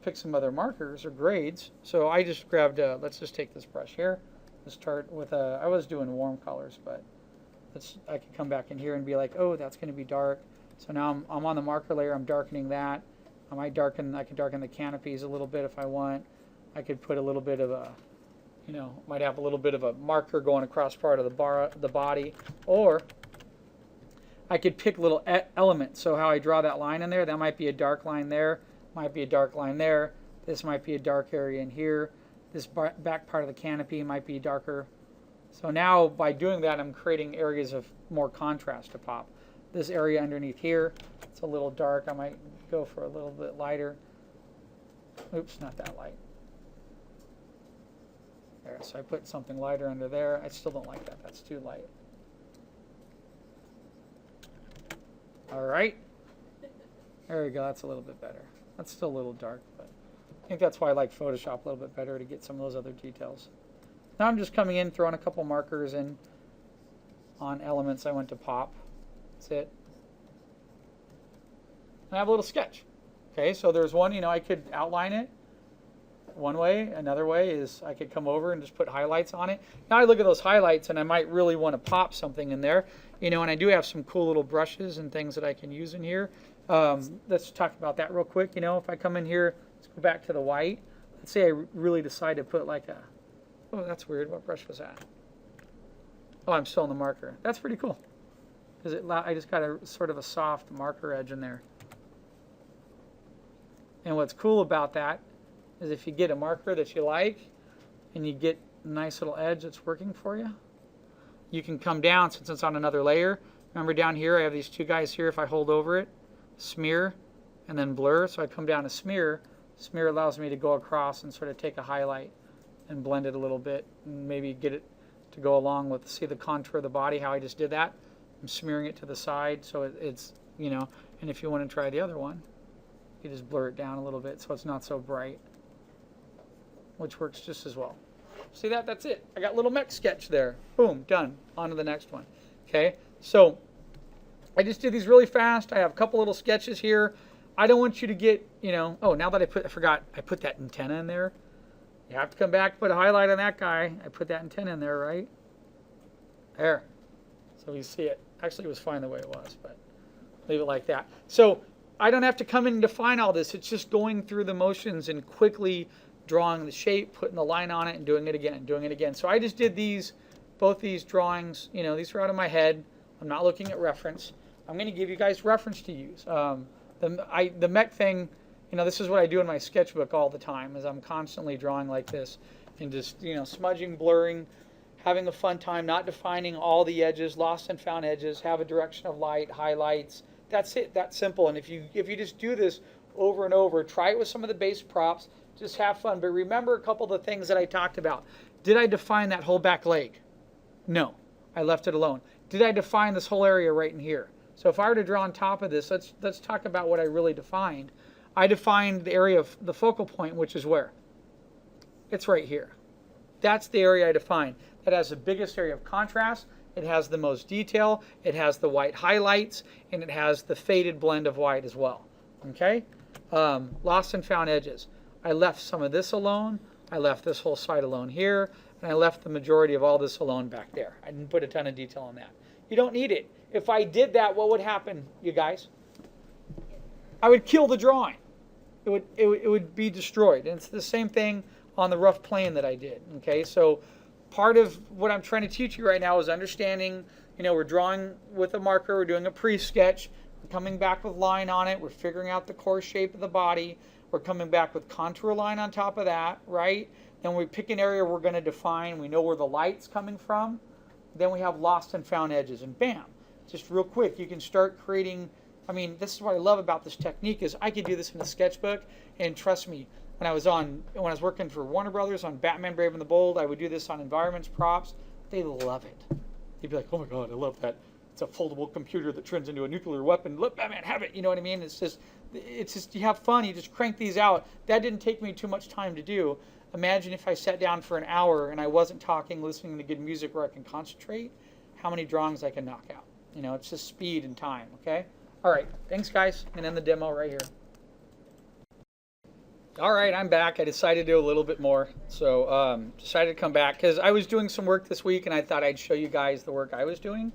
pick some other markers or grades. So I just grabbed, let's just take this brush here. Let's start with I was doing warm colors, but I could come back in here and be like, oh, that's going to be dark. So now I'm on the marker layer. I'm darkening that. I could darken the canopies a little bit if I want. I could put a little bit of a, might have a little bit of a marker going across part of the body, or I could pick little elements. So how I draw that line in there, that might be a dark line there, might be a dark line there. This might be a dark area in here. This back part of the canopy might be darker. So now by doing that, I'm creating areas of more contrast to pop. This area underneath here, it's a little dark. I might go for a little bit lighter. Oops, not that light. There, so I put something lighter under there. I still don't like that. That's too light. All right. There we go. That's a little bit better. That's still a little dark, but I think that's why I like Photoshop a little bit better, to get some of those other details. Now I'm just coming in, throwing a couple markers in on elements I want to pop. That's it. And I have a little sketch. Okay, so there's one, I could outline it one way. Another way is I could come over and just put highlights on it. Now I look at those highlights and I might really want to pop something in there. And I do have some cool little brushes and things that I can use in here. Let's talk about that real quick. If I come in here, let's go back to the white. Let's say I really decide to put like oh, that's weird. What brush was that? Oh, I'm still on the marker. That's pretty cool. Because I just got a sort of a soft marker edge in there. And what's cool about that is if you get a marker that you like and you get a nice little edge that's working for you, you can come down, since it's on another layer. Remember down here, I have these two guys here. If I hold over it, smear, and then blur. So I come down to smear. Smear allows me to go across and sort of take a highlight and blend it a little bit and maybe get it to go along with, see the contour of the body, how I just did that. I'm smearing it to the side so it's, and if you want to try the other one, you just blur it down a little bit so it's not so bright, which works just as well. See that? That's it. I got a little mech sketch there. Boom, done. On to the next one. Okay, so I just did these really fast. I have a couple little sketches here. I don't want you to get, oh, now that I forgot, I put that antenna in there. You have to come back, put a highlight on that guy. I put that antenna in there, right? There. So you see it. Actually, it was fine the way it was, but leave it like that. So I don't have to come in and define all this. It's just going through the motions and quickly drawing the shape, putting the line on it, and doing it again. So I just did both these drawings. These are out of my head. I'm not looking at reference. I'm going to give you guys reference to use. The mech thing, this is what I do in my sketchbook all the time, is I'm constantly drawing like this and just, smudging, blurring, having a fun time, not defining all the edges, lost and found edges, have a direction of light, highlights. That's it. That's simple. And if you just do this over and over, try it with some of the base props, just have fun. But remember a couple of the things that I talked about. Did I define that whole back leg? No. I left it alone. did I define this whole area right in here? So if I were to draw on top of this, let's talk about what I really defined. I defined the area of the focal point, which is where? It's right here. That's the area I defined. That has the biggest area of contrast. It has the most detail. It has the white highlights, and it has the faded blend of white as well. Okay? Lost and found edges. I left some of this alone. I left this whole side alone here, and I left the majority of all this alone back there. I didn't put a ton of detail on that. You don't need it. If I did that, what would happen, you guys? I would kill the drawing. It would be destroyed. And it's the same thing on the rough plane that I did. Okay, so part of what I'm trying to teach you right now is understanding, we're drawing with a marker, we're doing a pre-sketch, we're coming back with line on it, we're figuring out the core shape of the body, we're coming back with contour line on top of that, right? Then we pick an area we're going to define, we know where the light's coming from, then we have lost and found edges, and bam, just real quick, you can start creating. This is what I love about this technique is I could do this in a sketchbook, and trust me, when I was working for Warner Brothers on Batman Brave and the Bold, I would do this on environments, props. They love it. They'd be like, oh my God, I love that. It's a foldable computer that turns into a nuclear weapon. Let Batman have it. You know what I mean? It's just you have fun. You just crank these out. That didn't take me too much time to do. Imagine if I sat down for an hour and I wasn't talking, listening to good music where I can concentrate, how many drawings I can knock out. It's just speed and time, okay? All right, thanks guys, and end the demo right here. All right, I'm back. I decided to do a little bit more, so decided to come back because I was doing some work this week and I thought I'd show you guys the work I was doing.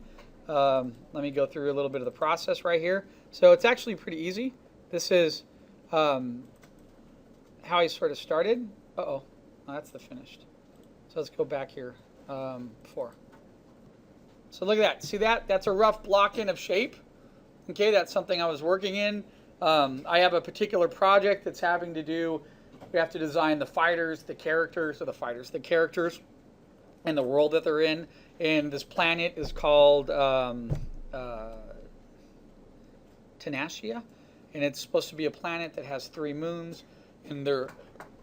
Let me go through a little bit of the process right here. So it's actually pretty easy. This is how I sort of started. Uh-oh, that's the finished. So let's go back here before. So look at that. See that? That's a rough block-in of shape. Okay, that's something I was working in. I have a particular project that's having to do, we have to design the characters, and the world that they're in. And this planet is called Tenacia, and it's supposed to be a planet that has 3 moons, and there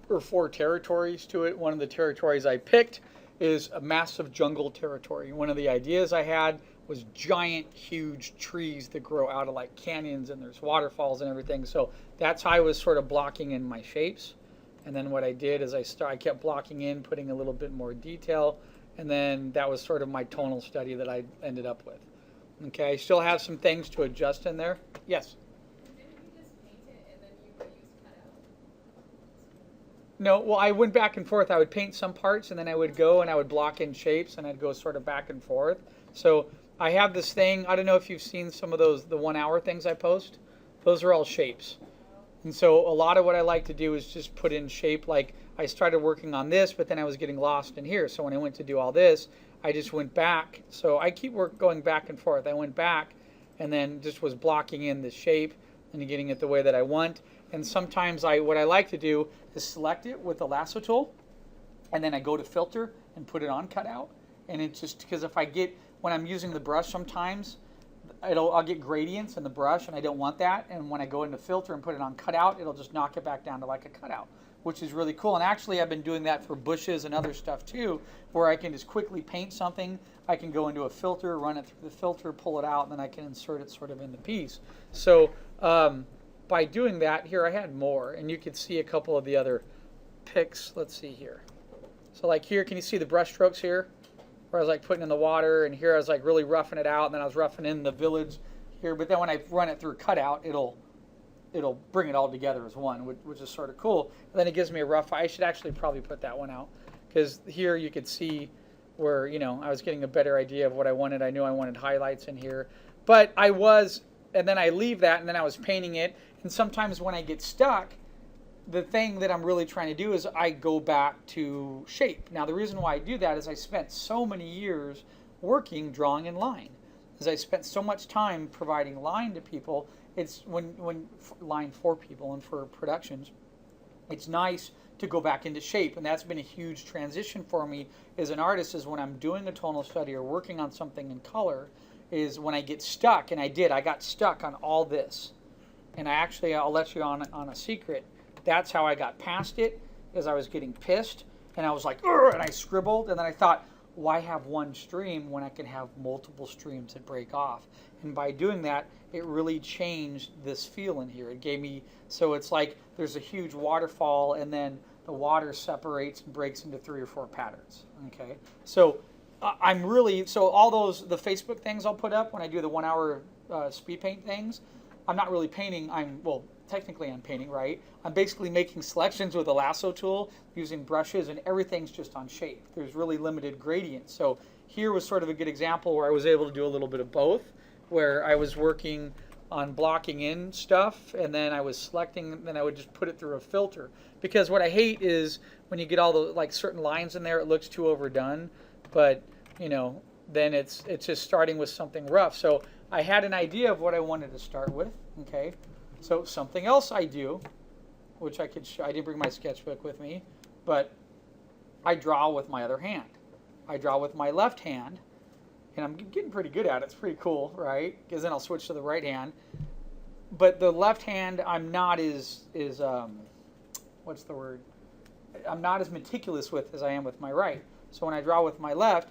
are 4 territories to it. One of the territories I picked is a massive jungle territory. One of the ideas I had was giant, huge trees that grow out of like canyons, and there's waterfalls and everything. So that's how I was sort of blocking in my shapes. And then what I did is I kept blocking in, putting a little bit more detail, and then that was sort of my tonal study that I ended up with. Okay, I still have some things to adjust in there. Yes? Didn't you just paint it and then you would use cutout? No, well, I went back and forth. I would paint some parts, and then I would go and I would block in shapes, and I'd go sort of back and forth. So I have this thing, I don't know if you've seen some of those, the 1 hour things I post. Those are all shapes. And so a lot of what I like to do is just put in shape. Like I started working on this, but then I was getting lost in here. So when I went to do all this, I just went back. So I keep going back and forth. I went back and then just was blocking in the shape and getting it the way that I want. And sometimes what I like to do is select it with the lasso tool, and then I go to filter and put it on cutout. And it's just because when I'm using the brush sometimes, I'll get gradients in the brush, and I don't want that. And when I go into filter and put it on cutout, it'll just knock it back down to like a cutout, which is really cool. And actually, I've been doing that for bushes and other stuff too, where I can just quickly paint something. I can go into a filter, run it through the filter, pull it out, and then I can insert it sort of in the piece. So by doing that, here I had more, and you could see a couple of the other picks. Let's see here. So like here, can you see the brush strokes here? Where I was like putting in the water, and here I was like really roughing it out, and then I was roughing in the village here. But then when I run it through cutout, it'll bring it all together as one, which is sort of cool. And then it gives me a rough. I should actually probably put that one out, because here you could see where I was getting a better idea of what I wanted. I knew I wanted highlights in here, but and then I leave that, and then I was painting it. And sometimes when I get stuck, the thing that I'm really trying to do is I go back to shape. Now, the reason why I do that is I spent so many years drawing in line. As I spent so much time providing line to people, it's when line for people and for productions, it's nice to go back into shape. And that's been a huge transition for me as an artist, is when I'm doing a tonal study or working on something in color, is when I get stuck. And I got stuck on all this. And I'll let you on a secret. That's how I got past it, is I was getting pissed, and I was like, "Ugh," and I scribbled, and then I thought, why have one stream when I can have multiple streams that break off? And by doing that, it really changed this feel in here. It gave me, so it's like there's a huge waterfall and then the water separates and breaks into 3 or 4 patterns. Okay, so I'm really, so all those, the Facebook things I'll put up when I do the 1 hour speed paint things, I'm not really painting, well, technically I'm painting, right? I'm basically making selections with a lasso tool using brushes, and everything's just on shape. There's really limited gradients. So here was sort of a good example where I was able to do a little bit of both, where I was working on blocking in stuff and then I was selecting, and then I would just put it through a filter. Because what I hate is when you get all the like certain lines in there, it looks too overdone, but you know, then it's just starting with something rough. So I had an idea of what I wanted to start with. Okay, so something else I do, which I could show, I didn't bring my sketchbook with me, but I draw with my other hand. I draw with my left hand, and I'm getting pretty good at it. It's pretty cool, right? Because then I'll switch to the right hand. But the left hand, I'm not as what's the word? I'm not as meticulous with as I am with my right. So when I draw with my left,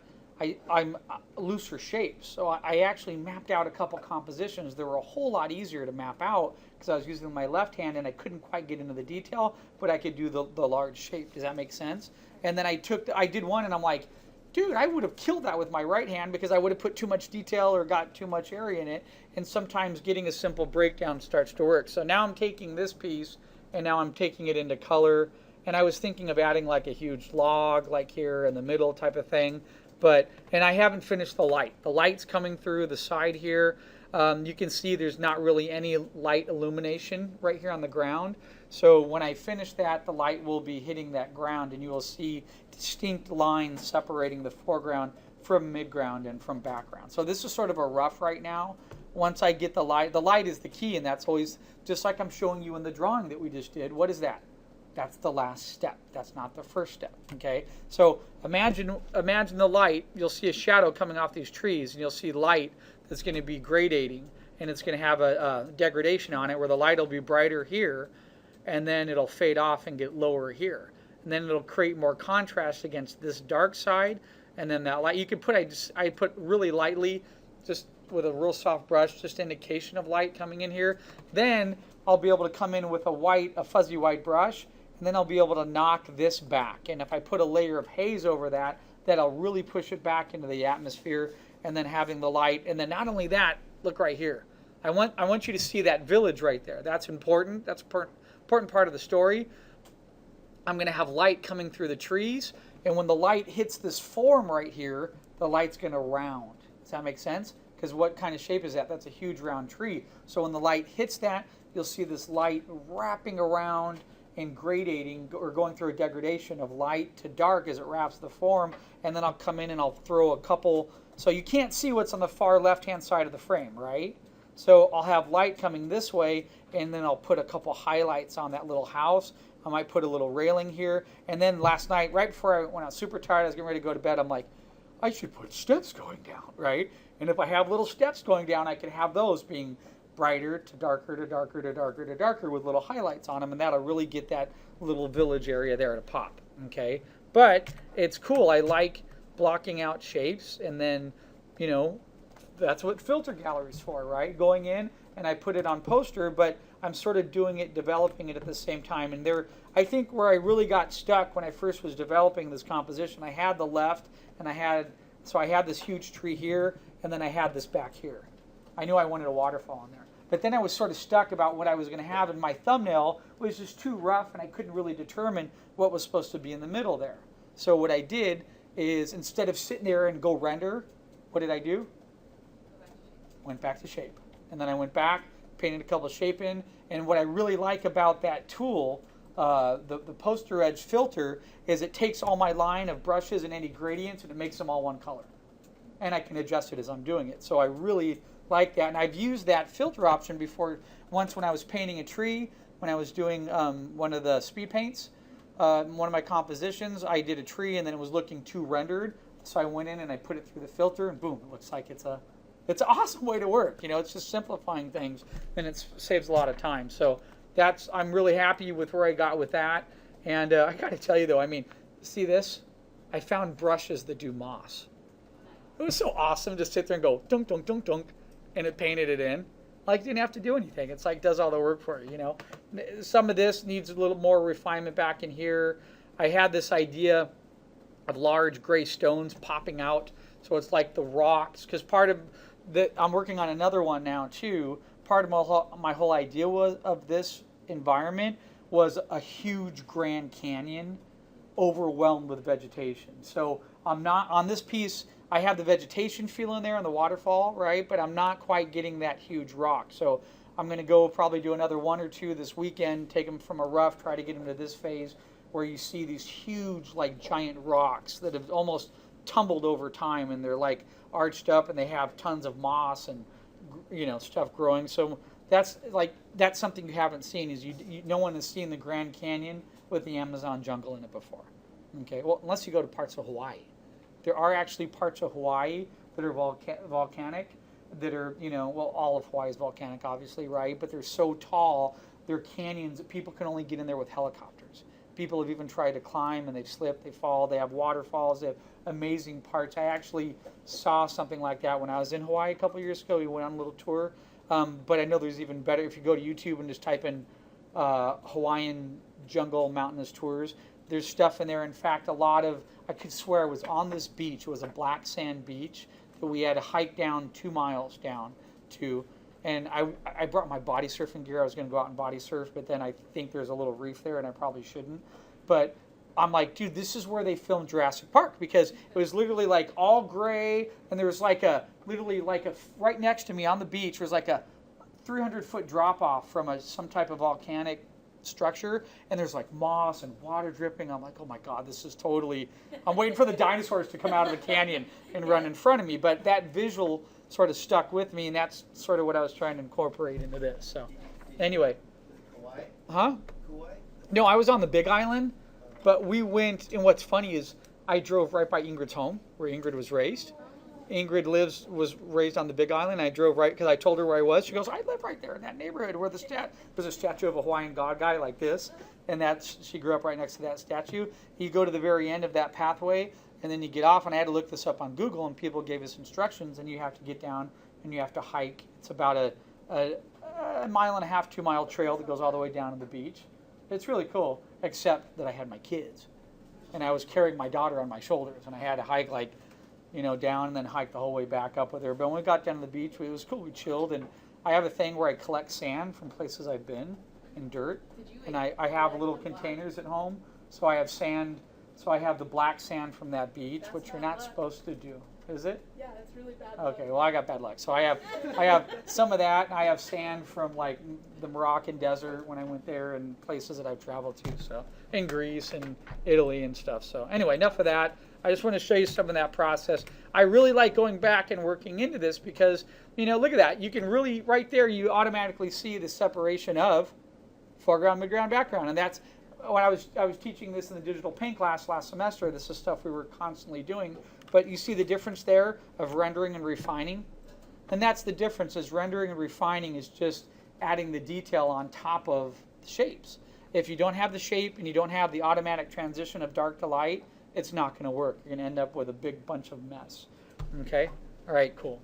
I'm looser shapes. So I actually mapped out a couple compositions that were a whole lot easier to map out because I was using my left hand and I couldn't quite get into the detail, but I could do the large shape. Does that make sense? And then I did one and I'm like, dude, I would have killed that with my right hand because I would have put too much detail or got too much area in it. And sometimes getting a simple breakdown starts to work. So now I'm taking this piece and now I'm taking it into color. And I was thinking of adding like a huge log like here in the middle type of thing. And I haven't finished the light. The light's coming through the side here. You can see there's not really any light illumination right here on the ground. So when I finish that, the light will be hitting that ground and you will see distinct lines separating the foreground from midground and from background. So this is sort of a rough right now. Once I get the light is the key, and that's always, just like I'm showing you in the drawing that we just did, what is that? That's the last step. That's not the first step, okay? So imagine the light. You'll see a shadow coming off these trees, and you'll see light that's going to be gradating, and it's going to have a degradation on it where the light will be brighter here, and then it'll fade off and get lower here. And then it'll create more contrast against this dark side, and then that light. You can put, I put really lightly, just with a real soft brush, just indication of light coming in here. Then I'll be able to come in with a fuzzy white brush, and then I'll be able to knock this back. And if I put a layer of haze over that, that'll really push it back into the atmosphere, and then having the light. And then not only that, look right here. I want you to see that village right there. That's important. That's an important part of the story. I'm going to have light coming through the trees, and when the light hits this form right here, the light's going to round. Does that make sense? Because what kind of shape is that? That's a huge round tree. So when the light hits that, you'll see this light wrapping around and gradating or going through a degradation of light to dark as it wraps the form. And then I'll come in and I'll throw a couple. So you can't see what's on the far left-hand side of the frame, right? So I'll have light coming this way, and then I'll put a couple highlights on that little house. I might put a little railing here. And then last night, right before when I was super tired, I was getting ready to go to bed, I'm like, I should put steps going down, right? And if I have little steps going down, I can have those being brighter to darker to darker to darker to darker with little highlights on them, and that'll really get that little village area there to pop, okay? But it's cool. I like blocking out shapes, and then, you know, that's what filter gallery's for, right? Going in, and I put it on poster, but I'm sort of doing it, developing it at the same time. And there, I think where I really got stuck when I first was developing this composition, I had the left, and I had this huge tree here, and then I had this back here. I knew I wanted a waterfall in there. But then I was sort of stuck about what I was going to have, and my thumbnail was just too rough, and I couldn't really determine what was supposed to be in the middle there. So what I did is, instead of sitting there and go render, what did I do? Went back to shape. And then I went back, painted a couple of shape in, and what I really like about that tool, the poster edge filter, is it takes all my line of brushes and any gradients, and it makes them all one color. And I can adjust it as I'm doing it. So I really like that, and I've used that filter option before. Once when I was painting a tree, when I was doing one of the speed paints, one of my compositions, I did a tree and then it was looking too rendered, so I went in and I put it through the filter, and boom, it looks like it's an awesome way to work. You know, it's just simplifying things, and it saves a lot of time. So I'm really happy with where I got with that. And I got to tell you though, I mean, see this? I found brushes that do moss. It was so awesome to sit there and go dunk, dunk, dunk, dunk, and it painted it in. Like, didn't have to do anything. It's like does all the work for you, you know. Some of this needs a little more refinement back in here. I had this idea of large gray stones popping out, so it's like the rocks. Because part of that, I'm working on another one now too. Part of my whole idea was of this environment was a huge Grand Canyon overwhelmed with vegetation. So I'm not on this piece. I have the vegetation feel in there and the waterfall, right? But I'm not quite getting that huge rock. So I'm going to go probably do another one or two this weekend, take them from a rough, try to get them to this phase where you see these huge, like giant rocks that have almost tumbled over time, and they're like arched up, and they have tons of moss and, you know, stuff growing. So that's something you haven't seen. Is no one has seen the Grand Canyon with the Amazon jungle in it before. Okay, well, unless you go to parts of Hawaii. There are actually parts of Hawaii that are volcanic, that are, you know, well, all of Hawaii is volcanic, obviously, right? But they're so tall, they're canyons that people can only get in there with helicopters. People have even tried to climb, and they've slipped, they fall. They have waterfalls, they have amazing parts. I actually saw something like that when I was in Hawaii a couple years ago. We went on a little tour. But I know there's even better. If you go to YouTube and just type in Hawaiian jungle mountainous tours, there's stuff in there. In fact, I could swear I was on this beach. It was a black sand beach that we had to hike down 2 miles down to. And I brought my body surfing gear. I was going to go out and body surf, but then I think there's a little reef there, and I probably shouldn't. But I'm like, dude, this is where they filmed Jurassic Park, because it was literally like all gray, and there was like right next to me on the beach was like a 300-foot drop off from some type of volcanic structure, and there's like moss and water dripping. I'm like, oh my God, this is totally. I'm waiting for the dinosaurs to come out of the canyon and run in front of me. But that visual sort of stuck with me, and that's sort of what I was trying to incorporate into this. So, anyway. Kauai? Huh? Kauai? No, I was on the Big Island, but we went, and what's funny is I drove right by Ingrid's home, where Ingrid was raised. Ingrid was raised on the Big Island. I drove right, because I told her where I was. She goes, I live right there in that neighborhood where there's a statue of a Hawaiian god guy like this, and she grew up right next to that statue. You go to the very end of that pathway, and then you get off, and I had to look this up on Google, and people gave us instructions, and you have to get down, and you have to hike. It's about a mile and a half, 2 mile trail that goes all the way down to the beach. It's really cool, except that I had my kids, and I was carrying my daughter on my shoulders, and I had to hike down and then hike the whole way back up with her. But when we got down to the beach, it was cool. We chilled, and I have a thing where I collect sand from places I've been and dirt, and I have little containers at home, so I have sand. So I have the black sand from that beach, which you're not supposed to do. Is it? Yeah, it's really bad luck. Okay, well, I got bad luck. So I have some of that, and I have sand from like the Moroccan desert when I went there, and places that I've traveled to, so in Greece and Italy and stuff. So anyway, enough of that. I just want to show you some of that process. I really like going back and working into this because, you know, look at that. You can really, right there, you automatically see the separation of foreground, midground, background. And that's, when I was teaching this in the digital paint class last semester, this is stuff we were constantly doing. But you see the difference there of rendering and refining? And that's the difference, is rendering and refining is just adding the detail on top of the shapes. If you don't have the shape and you don't have the automatic transition of dark to light, it's not going to work. You're going to end up with a big bunch of mess. Okay? All right, cool.